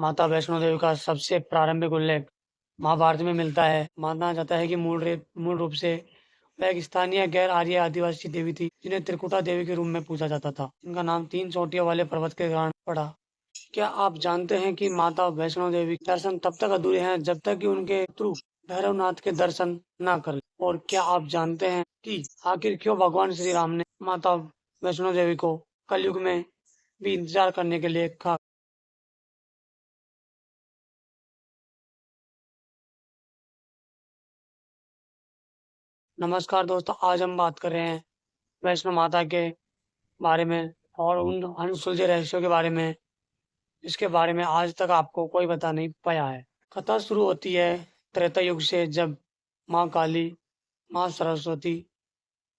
माता वैष्णो देवी का सबसे प्रारंभिक उल्लेख महाभारत में मिलता है। माना जाता है कि मूल रूप से वह एक स्थानीय गैर आर्य आदिवासी देवी थी जिन्हें त्रिकुटा देवी के रूप में पूजा जाता था। इनका नाम 3 चोटियों वाले पर्वत के कारण पड़ा। क्या आप जानते हैं कि माता वैष्णो देवी के दर्शन तब तक अधूरे हैं जब तक कि उनके पितृ भैरवनाथ के दर्शन न कर लें? और क्या आप जानते हैं कि आखिर क्यों भगवान श्री राम ने माता वैष्णो देवी को कलयुग में भी इंतजार करने के लिए कहा? नमस्कार दोस्तों, आज हम बात कर रहे हैं वैष्णो माता के बारे में और उन अनसुलझे रहस्यों के बारे में, इसके बारे में आज तक आपको कोई बता नहीं पाया है। कथा शुरू होती है त्रेता युग से, जब माँ काली, माँ सरस्वती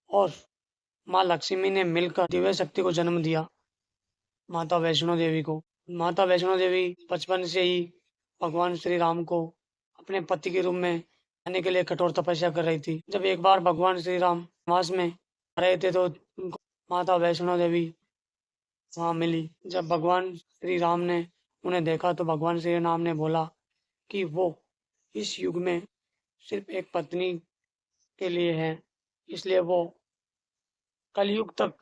और माँ लक्ष्मी ने मिलकर दिव्य शक्ति को जन्म दिया, माता वैष्णो देवी को। माता वैष्णो देवी बचपन से ही भगवान श्री राम को अपने पति के रूप में आने के लिए कठोर तपस्या कर रही थी। जब एक बार भगवान श्री राम वनवास में रहे थे तो उनको माता वैष्णो देवी वहाँ मिली। जब भगवान श्री राम ने उन्हें देखा तो भगवान श्री राम ने बोला कि वो इस युग में सिर्फ एक पत्नी के लिए है, इसलिए वो कलयुग तक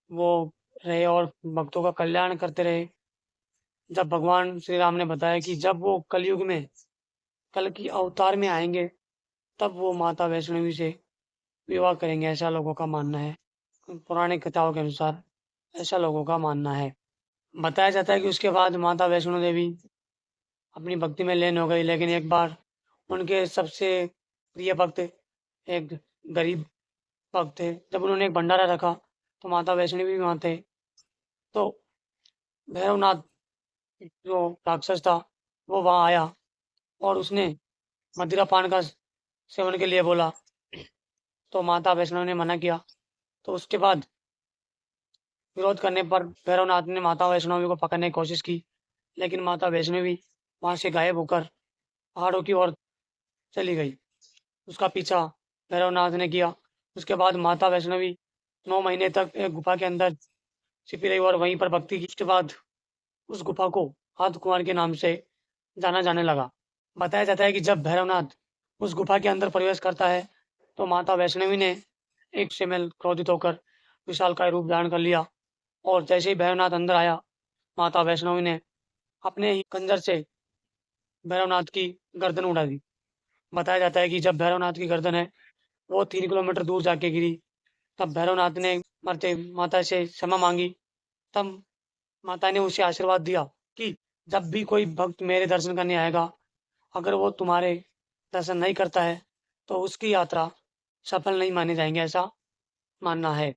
वो रहे और भक्तों का कल्याण करते रहे। जब भगवान श्री राम ने बताया कि जब वो कलयुग में कल की अवतार में आएंगे तब वो माता वैष्णवी से विवाह करेंगे, ऐसा लोगों का मानना है। पौराणिक कथाओं के अनुसार ऐसा लोगों का मानना है। बताया जाता है कि उसके बाद माता वैष्णो देवी अपनी भक्ति में लीन हो गई, लेकिन एक बार उनके सबसे प्रिय भक्त एक गरीब भक्त थे। जब उन्होंने एक भंडारा रखा तो माता वैष्णवी भी वहाँ थे। तो भैरवनाथ जो राक्षस था वो वहाँ आया और उसने मदिरा पान का सेवन के लिए बोला, तो माता वैष्णो ने मना किया। तो उसके बाद विरोध करने पर भैरवनाथ ने माता वैष्णवी को पकड़ने की कोशिश की, लेकिन माता वैष्णवी वहाँ से गायब होकर पहाड़ों की ओर चली गई। उसका पीछा भैरवनाथ ने किया। उसके बाद माता वैष्णवी 9 महीने तक एक गुफा के अंदर छिपी रही और वहीं पर भक्ति की। उसके बाद उस गुफा को हाथ कुंवर के नाम से जाना जाने लगा। बताया जाता है कि जब भैरवनाथ उस गुफा के अंदर प्रवेश करता है तो माता वैष्णवी ने एक से में क्रोधित होकर विशालकाय रूप धारण कर लिया और जैसे ही भैरवनाथ अंदर आया, माता वैष्णवी ने अपने ही खंजर से भैरवनाथ की गर्दन उड़ा दी। बताया जाता है कि जब भैरवनाथ की गर्दन है वो 3 किलोमीटर दूर जाके गिरी, तब भैरवनाथ ने मरते माता से क्षमा मांगी। तब माता ने उसे आशीर्वाद दिया कि जब भी कोई भक्त मेरे दर्शन करने आएगा, अगर वो तुम्हारे दर्शन नहीं करता है तो उसकी यात्रा सफल नहीं माने जाएंगे, ऐसा मानना है।